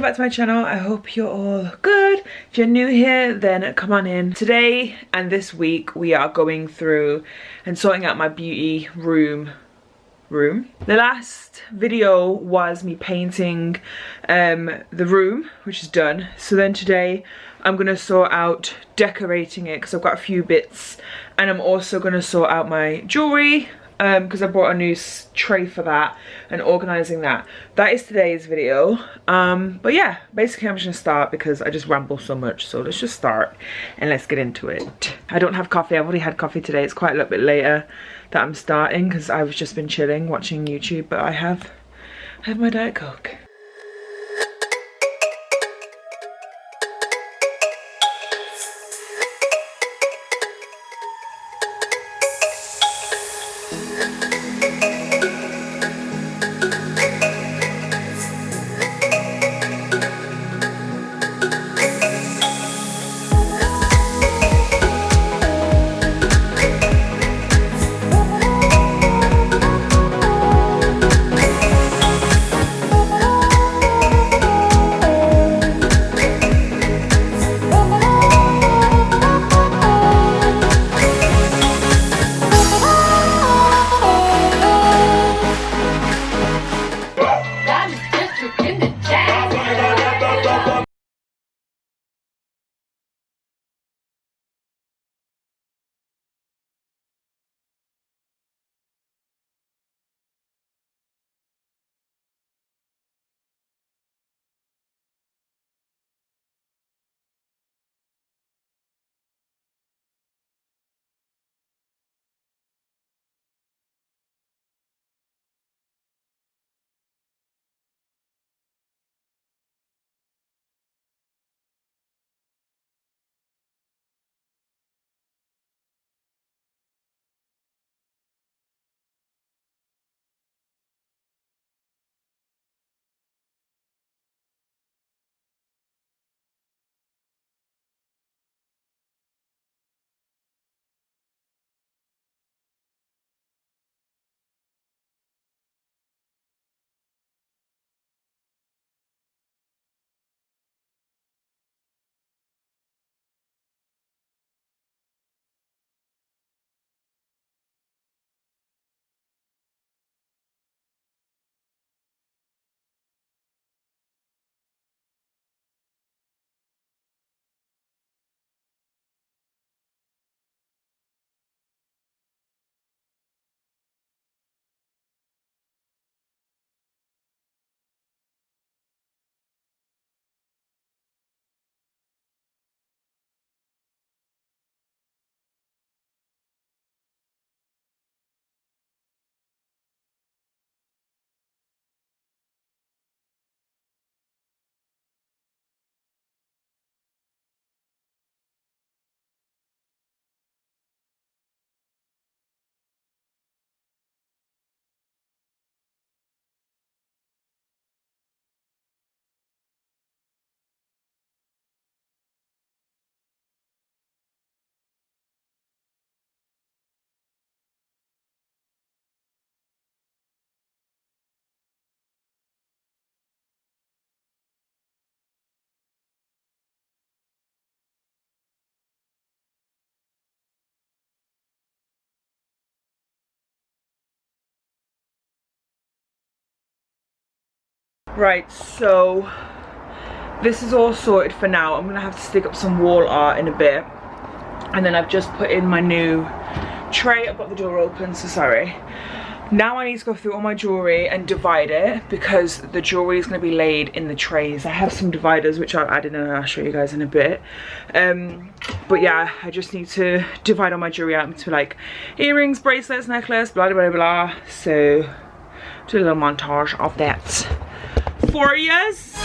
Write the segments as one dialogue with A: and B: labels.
A: back to my channel. I hope you're all good. If you're new here, then come on in. Today and this week we are going through and sorting out my beauty room. The last video was me painting the room, which is done. So then today I'm gonna sort out decorating it because I've got a few bits, and I'm also gonna sort out my jewellery because I bought a new tray for that and organising that. That is today's video. But yeah, basically I'm just gonna start because I just ramble so much. So let's just start and let's get into it. I don't have coffee. I've already had coffee today. It's quite a little bit later that I'm starting because I've just been chilling watching YouTube, but I have my Diet Coke. Right, so this is all sorted for now. I'm gonna have to stick up some wall art in a bit, and then I've just put in my new tray. I've got the door open, so sorry. Now I need to go through all my jewellery and divide it because the jewellery is going to be laid in the trays. I have some dividers which I'll add in and I'll show you guys in a bit. But yeah, I just need to divide all my jewellery out into like earrings, bracelets, necklace, blah blah blah blah. So do a little montage of that for yous.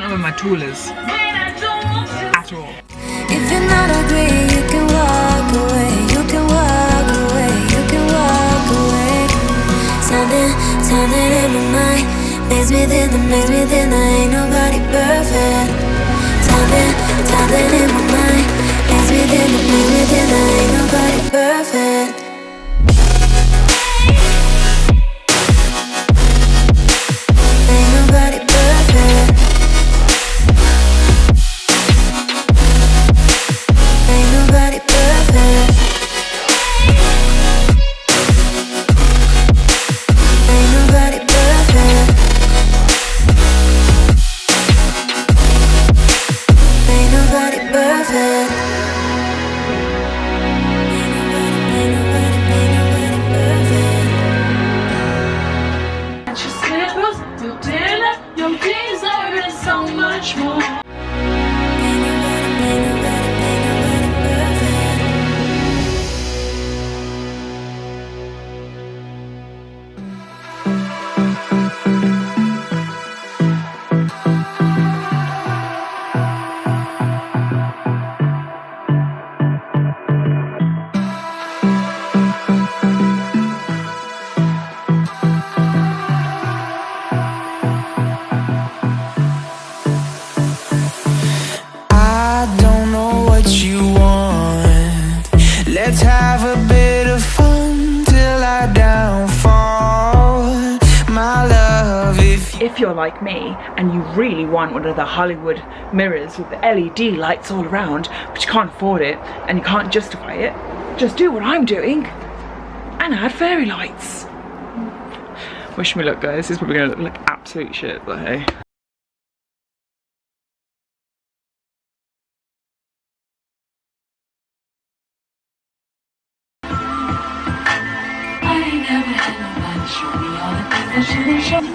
A: know where my tool is. At all.
B: If you're not agree, you can walk away. You can walk away. You can walk away. Something in my mind makes me think that ain't nobody perfect. Something in my mind makes me think that ain't nobody perfect. Ain't nobody perfect. Ain't nobody perfect. Ain't nobody perfect. Ain't nobody perfect. Ain't nobody perfect.
C: And she slippers, your dinner, your deserve is so much more.
B: Ain't nobody perfect.
D: I don't know what you want. Let's have a bit of fun till I downfall. My love,
A: If you're like me and you really want one of the Hollywood mirrors with the LED lights all around, but you can't afford it and you can't justify it, just do what I'm doing and add fairy lights. Wish me luck, guys. This is probably gonna look like absolute shit, but hey.
C: I ain't never had nobody show me all the things that she didn't show me.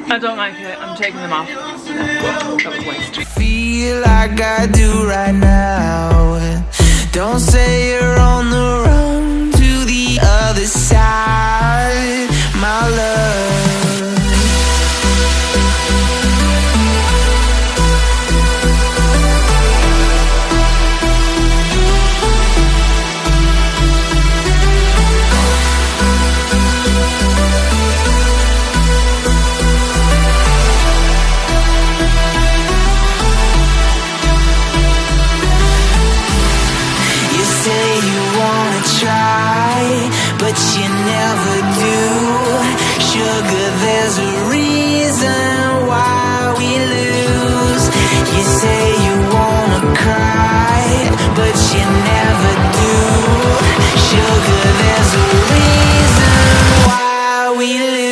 A: I don't like it. I'm taking them off. That was a waste.
D: feel like I do right now. Don't say you're on the run to the other side, my love. But you never do. Sugar, there's a reason why we lose. You say you wanna cry, but you never do. Sugar, there's a reason why we lose.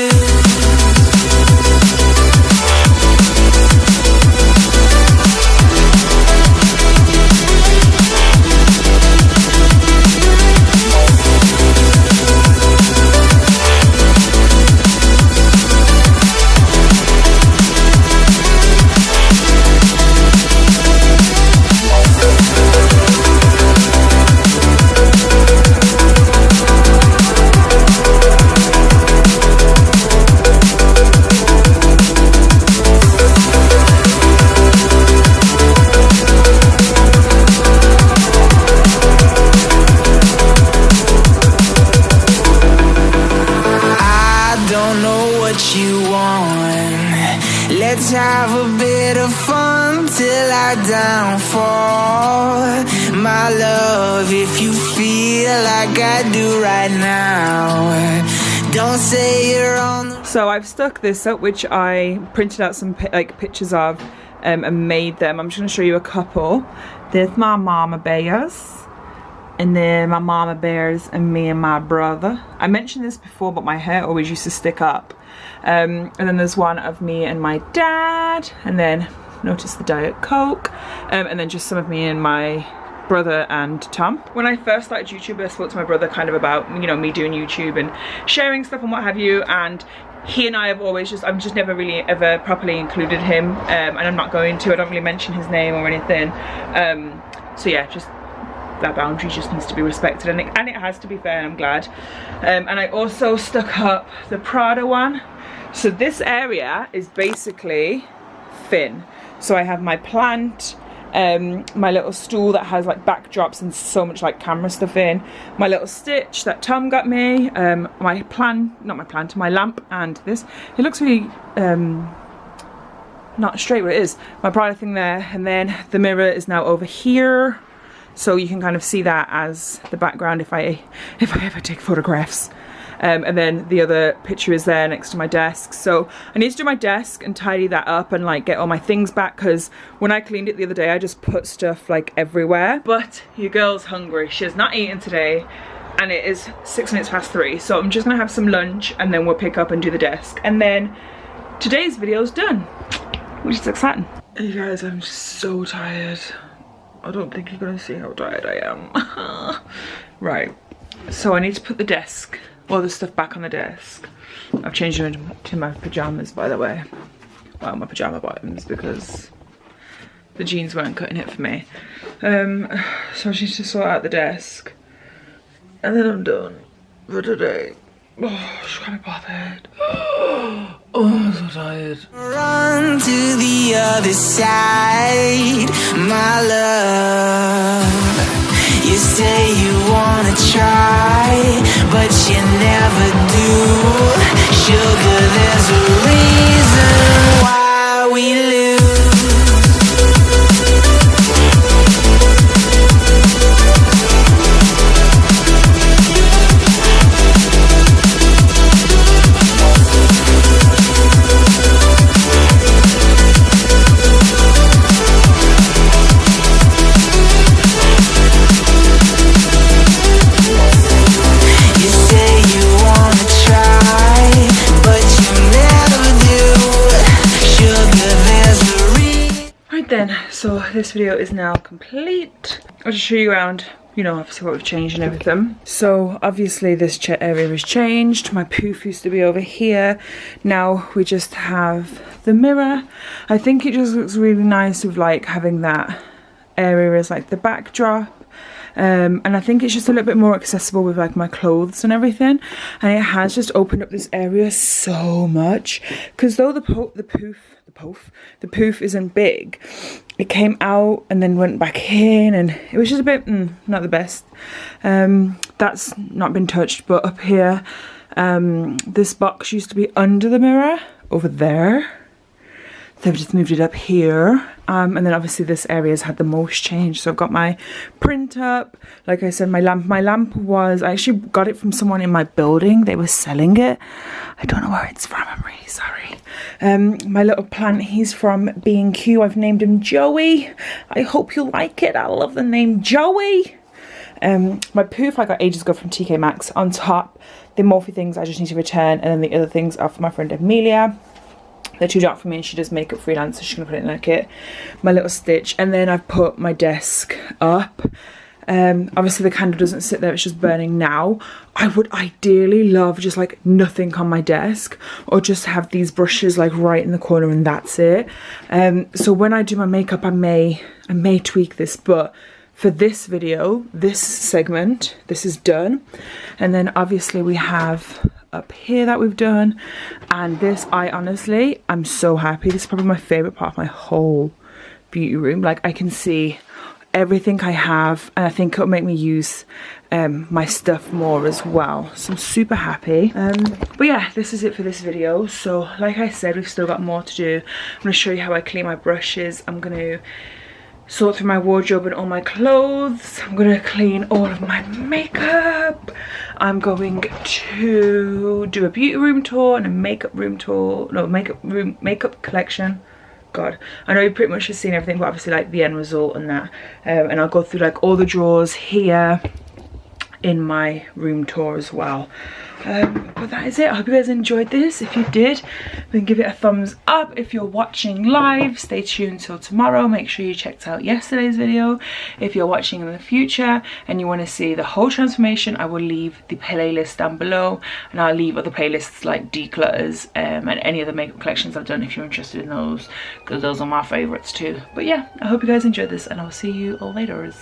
D: Let's have a bit of fun till I downfall, my love. If you feel like I do right now, don't say you're on.
A: So I've stuck this up, which I printed out some pictures of and made them. I'm just going to show you a couple. There's my mama bears. And then my mama bears and me and my brother. I mentioned this before, but my hair always used to stick up. And then there's one of me and my dad. And then notice the Diet Coke. And then just some of me and my brother and Tom. When I first started YouTube, I spoke to my brother kind of about, you know, me doing YouTube and sharing stuff and what have you. And he and I have always I've just never really ever properly included him. And I'm not going to. I don't really mention his name or anything. So yeah, just that boundary just needs to be respected, and it has to be fair, and I'm glad. And I also stuck up the Prada one. So this area is basically thin. So I have my plant, my little stool that has like backdrops and so much like camera stuff in, my little stitch that Tom got me, my lamp, and this. It looks really not straight, but it is. My Prada thing there, and then the mirror is now over here, so you can kind of see that as the background if I ever take photographs. And then the other picture is there next to my desk. So I need to do my desk and tidy that up and like get all my things back, because when I cleaned it the other day I just put stuff like everywhere. But your girl's hungry. She has not eaten today and it is 6 minutes past 3. So I'm just gonna have some lunch and then we'll pick up and do the desk. And then today's video is done, which is exciting. Hey guys, I'm so tired. I don't think you're gonna see how tired I am. Right, so I need to put the desk, all the stuff back on the desk. I've changed it into my pajamas, by the way. Well, my pajama bottoms, because the jeans weren't cutting it for me. So I just need to sort out the desk, and then I'm done for today. Oh, I just can't be bothered. Oh, I'm so tired.
D: Run to the other side, my love. You say you wanna try, but you never do. Sugar, there's a reason why we lose.
A: So this video is now complete. I'll just show you around, you know, obviously what we've changed and everything. So obviously this area has changed. My poof used to be over here. Now we just have the mirror. I think it just looks really nice with like having that area as like the backdrop. And I think it's just a little bit more accessible with like my clothes and everything, and it has just opened up this area so much, because though the poof isn't big, it came out and then went back in, and it was just a bit not the best. That's not been touched, but up here, this box used to be under the mirror over there. They've just moved it up here, and then obviously this area has had the most change. So I've got my print up, like I said, my lamp was, I actually got it from someone in my building. They were selling it. I don't know where it's from, I'm really sorry. My little plant, he's from B&Q. I've named him Joey. I hope you like it. I love the name Joey. My poof I got ages ago from TK Maxx. On top, the Morphe things I just need to return, and then the other things are for my friend Amelia. They're too dark for me and she does makeup freelance, so she's gonna put it in her kit. My little stitch, and then I've put my desk up. Obviously the candle doesn't sit there, it's just burning now. I would ideally love just like nothing on my desk, or just have these brushes like right in the corner and that's it. So when I do my makeup, I may tweak this, but for this video, this segment, this is done. And then obviously we have up here that we've done, and this, I'm so happy. This is probably my favorite part of my whole beauty room. Like I can see everything I have, and I think it'll make me use my stuff more as well, so I'm super happy. But yeah, this is it for this video. So like I said, we've still got more to do. I'm going to show you how I clean my brushes. I'm going to sort through my wardrobe and all my clothes. I'm going to clean all of my makeup. I'm going to do a beauty room tour and a makeup room tour. No, makeup collection. God, I know you pretty much have seen everything, but obviously like the end result and that. And I'll go through like all the drawers here in my room tour as well. But that is it. I hope you guys enjoyed this. If you did, then give it a thumbs up. If you're watching live, stay tuned till tomorrow. Make sure you checked out yesterday's video. If you're watching in the future and you want to see the whole transformation, I will leave the playlist down below, and I'll leave other playlists like declutters and any other makeup collections I've done if you're interested in those, because those are my favorites too. But yeah, I hope you guys enjoyed this, and I'll see you all later.